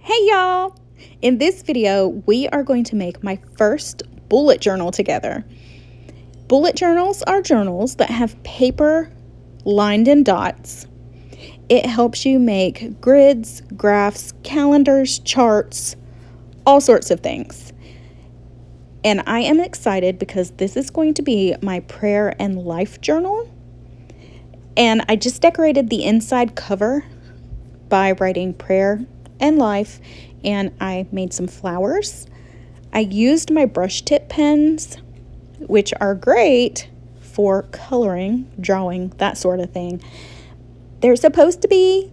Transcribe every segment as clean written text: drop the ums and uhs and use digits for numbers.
Hey y'all! In this video, we are going to make my first bullet journal together. Bullet journals are journals that have paper lined in dots. It helps you make grids, graphs, calendars, charts, all sorts of things. And I am excited because this is going to be my prayer and life journal. And I just decorated the inside cover by writing prayer and life, and I made some flowers. I used my brush tip pens, which are great for coloring, drawing, that sort of thing. They're supposed to be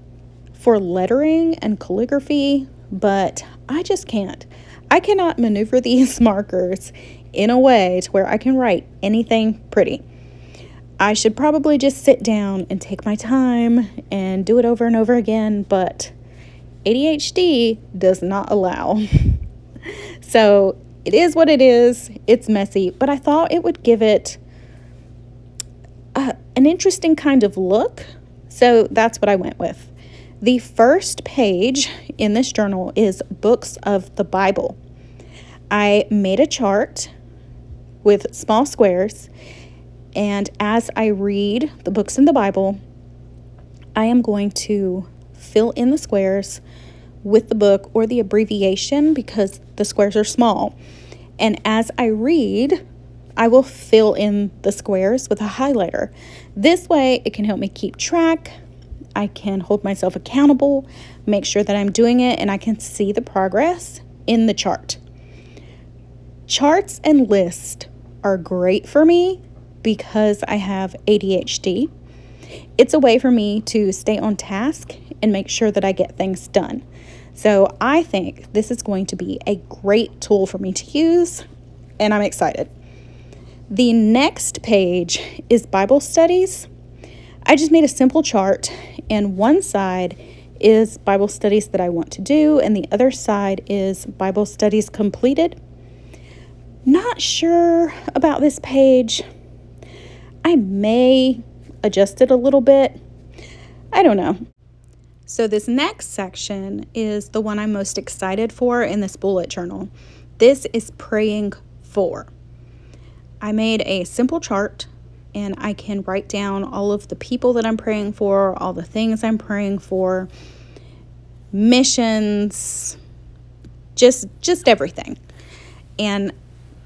for lettering and calligraphy, but I just can't. I cannot maneuver these markers in a way to where I can write anything pretty. I should probably just sit down and take my time and do it over and over again, but ADHD does not allow. So it is what it is. It's messy, but I thought it would give it an interesting kind of look. So that's what I went with. The first page in this journal is books of the Bible. I made a chart with small squares, and as I read the books in the Bible, I am going to fill in the squares with the book or the abbreviation because the squares are small. And as I read, I will fill in the squares with a highlighter. This way, it can help me keep track. I can hold myself accountable, make sure that I'm doing it, and I can see the progress in the chart. Charts and lists are great for me because I have ADHD. It's a way for me to stay on task and make sure that I get things done. So I think this is going to be a great tool for me to use, and I'm excited. The next page is Bible studies. I just made a simple chart, and one side is Bible studies that I want to do, and the other side is Bible studies completed. Not sure about this page. I may adjust it a little bit. I don't know. So this next section is the one I'm most excited for in this bullet journal. This is praying for. I made a simple chart, and I can write down all of the people that I'm praying for, all the things I'm praying for, missions, just everything. And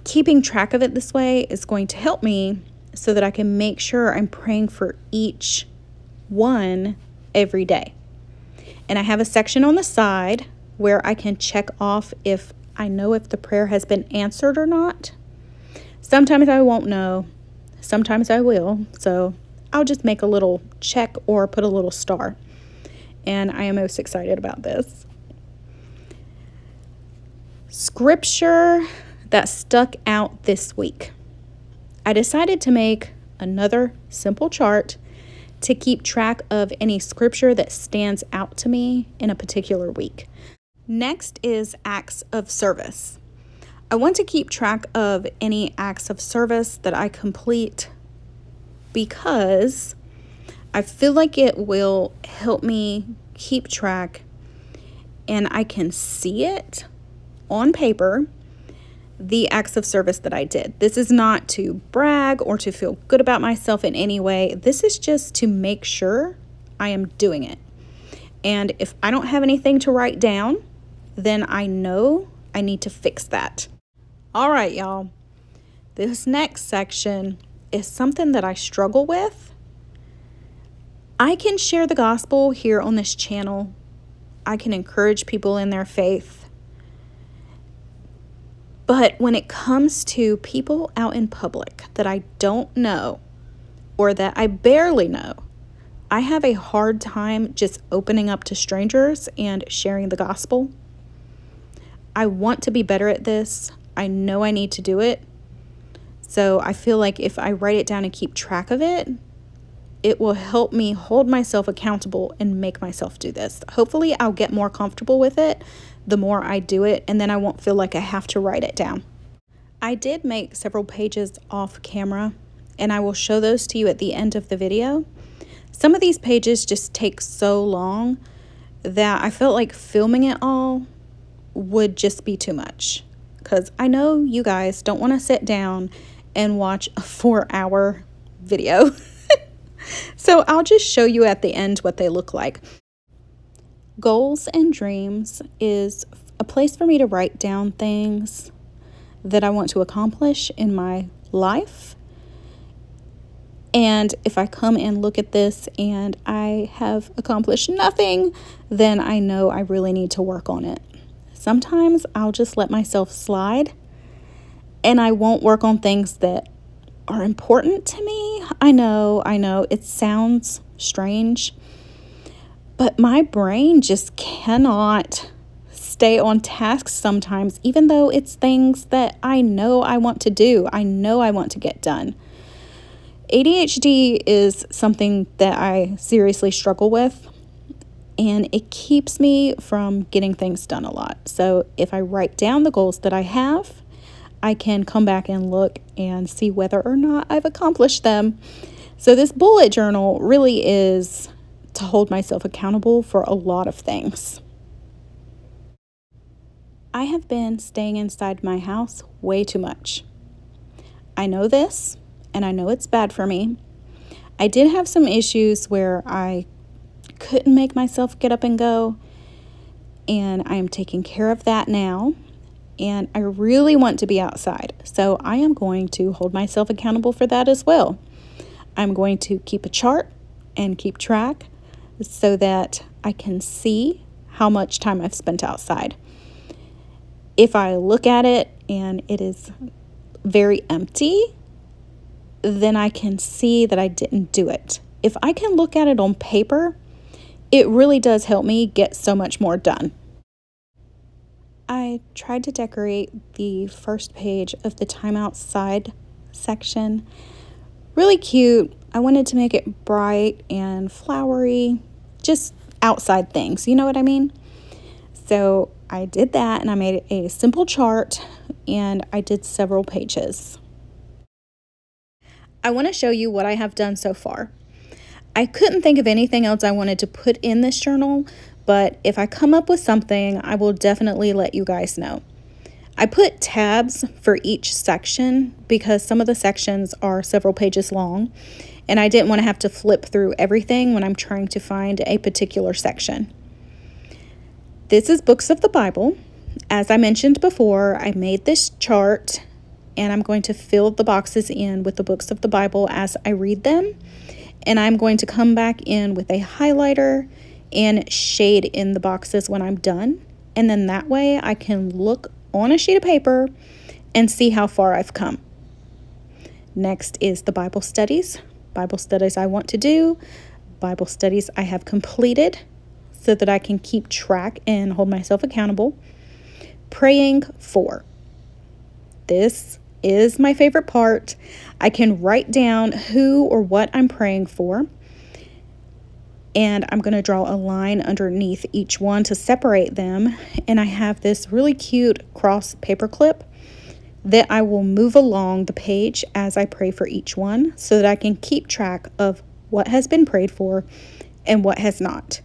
keeping track of it this way is going to help me so that I can make sure I'm praying for each one every day. And I have a section on the side where I can check off if I know if the prayer has been answered or not. Sometimes I won't know. Sometimes I will. So I'll just make a little check or put a little star. And I am most excited about this. Scripture that stuck out this week. I decided to make another simple chart to keep track of any scripture that stands out to me in a particular week. Next is acts of service. I want to keep track of any acts of service that I complete because I feel like it will help me keep track and I can see it on paper, the acts of service that I did. This is not to brag or to feel good about myself in any way. This is just to make sure I am doing it. And if I don't have anything to write down, then I know I need to fix that. All right, y'all. This next section is something that I struggle with. I can share the gospel here on this channel. I can encourage people in their faith. But when it comes to people out in public that I don't know or that I barely know, I have a hard time just opening up to strangers and sharing the gospel. I want to be better at this. I know I need to do it. So I feel like if I write it down and keep track of it, it will help me hold myself accountable and make myself do this. Hopefully I'll get more comfortable with it the more I do it, and then I won't feel like I have to write it down. I did make several pages off camera, and I will show those to you at the end of the video. Some of these pages just take so long that I felt like filming it all would just be too much, because I know you guys don't want to sit down and watch a 4-hour video. So I'll just show you at the end what they look like. Goals and dreams is a place for me to write down things that I want to accomplish in my life. And if I come and look at this and I have accomplished nothing, then I know I really need to work on it. Sometimes I'll just let myself slide and I won't work on things that are important to me. I know, it sounds strange, but my brain just cannot stay on task sometimes, even though it's things that I know I want to do. I know I want to get done. ADHD is something that I seriously struggle with, and it keeps me from getting things done a lot. So if I write down the goals that I have, I can come back and look and see whether or not I've accomplished them. So this bullet journal really is to hold myself accountable for a lot of things. I have been staying inside my house way too much. I know this, and I know it's bad for me. I did have some issues where I couldn't make myself get up and go, and I am taking care of that now. And I really want to be outside, so I am going to hold myself accountable for that as well. I'm going to keep a chart and keep track so that I can see how much time I've spent outside. If I look at it and it is very empty, then I can see that I didn't do it. If I can look at it on paper, it really does help me get so much more done. I tried to decorate the first page of the Time Outside section. Really cute. I wanted to make it bright and flowery, just outside things, you know what I mean? So I did that, and I made a simple chart, and I did several pages. I want to show you what I have done so far. I couldn't think of anything else I wanted to put in this journal, but if I come up with something, I will definitely let you guys know. I put tabs for each section because some of the sections are several pages long, and I didn't want to have to flip through everything when I'm trying to find a particular section. This is Books of the Bible. As I mentioned before, I made this chart, and I'm going to fill the boxes in with the books of the Bible as I read them. And I'm going to come back in with a highlighter and shade in the boxes when I'm done. And then that way I can look on a sheet of paper and see how far I've come. Next is the Bible studies. Bible studies I want to do. Bible studies I have completed so that I can keep track and hold myself accountable. Praying for. This is my favorite part. I can write down who or what I'm praying for, and I'm going to draw a line underneath each one to separate them. And I have this really cute cross paper clip that I will move along the page as I pray for each one so that I can keep track of what has been prayed for and what has not.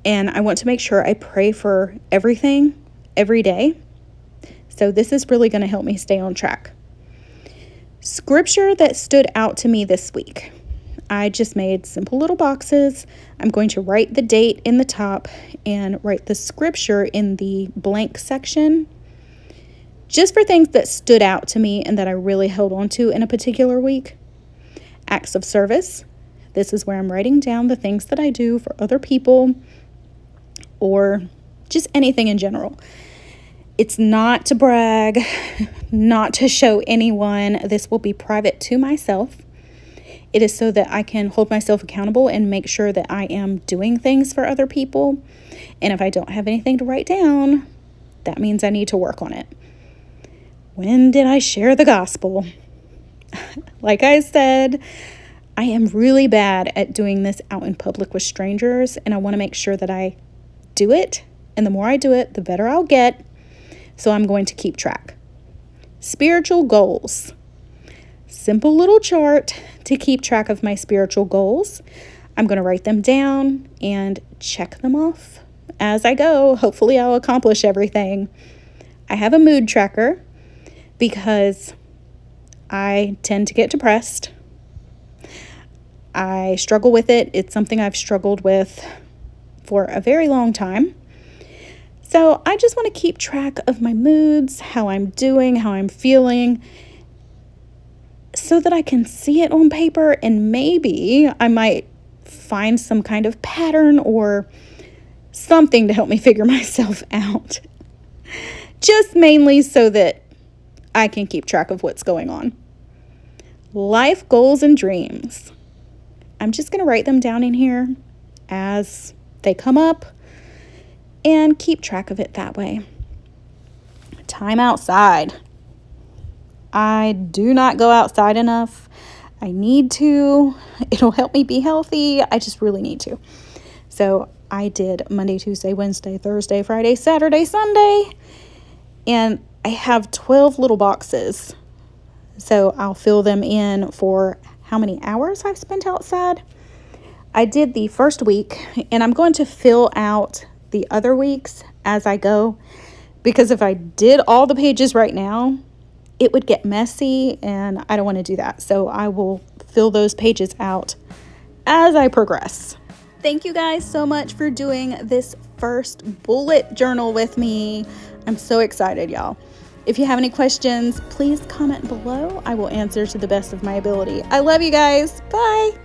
And I want to make sure I pray for everything every day. So this is really going to help me stay on track. Scripture that stood out to me this week. I just made simple little boxes. I'm going to write the date in the top and write the scripture in the blank section, just for things that stood out to me and that I really held on to in a particular week. Acts of service. This is where I'm writing down the things that I do for other people or just anything in general. It's not to brag, not to show anyone. This will be private to myself. It is so that I can hold myself accountable and make sure that I am doing things for other people. And if I don't have anything to write down, that means I need to work on it. When did I share the gospel? Like I said, I am really bad at doing this out in public with strangers, and I want to make sure that I do it. And the more I do it, the better I'll get. So I'm going to keep track. Spiritual goals. Simple little chart to keep track of my spiritual goals. I'm going to write them down and check them off as I go. Hopefully I'll accomplish everything. I have a mood tracker because I tend to get depressed. I struggle with it. It's something I've struggled with for a very long time. So I just want to keep track of my moods, how I'm doing, how I'm feeling, so that I can see it on paper, and maybe I might find some kind of pattern or something to help me figure myself out. Just mainly so that I can keep track of what's going on. Life goals and dreams. I'm just going to write them down in here as they come up and keep track of it that way. Time outside. I do not go outside enough. I need to. It'll help me be healthy. I just really need to. So I did Monday, Tuesday, Wednesday, Thursday, Friday, Saturday, Sunday. And I have 12 little boxes. So I'll fill them in for how many hours I've spent outside. I did the first week, and I'm going to fill out the other weeks as I go, because if I did all the pages right now, it would get messy, and I don't want to do that. So I will fill those pages out as I progress. Thank you guys so much for doing this first bullet journal with me. I'm so excited, y'all. If you have any questions, please comment below. I will answer to the best of my ability. I love you guys. Bye.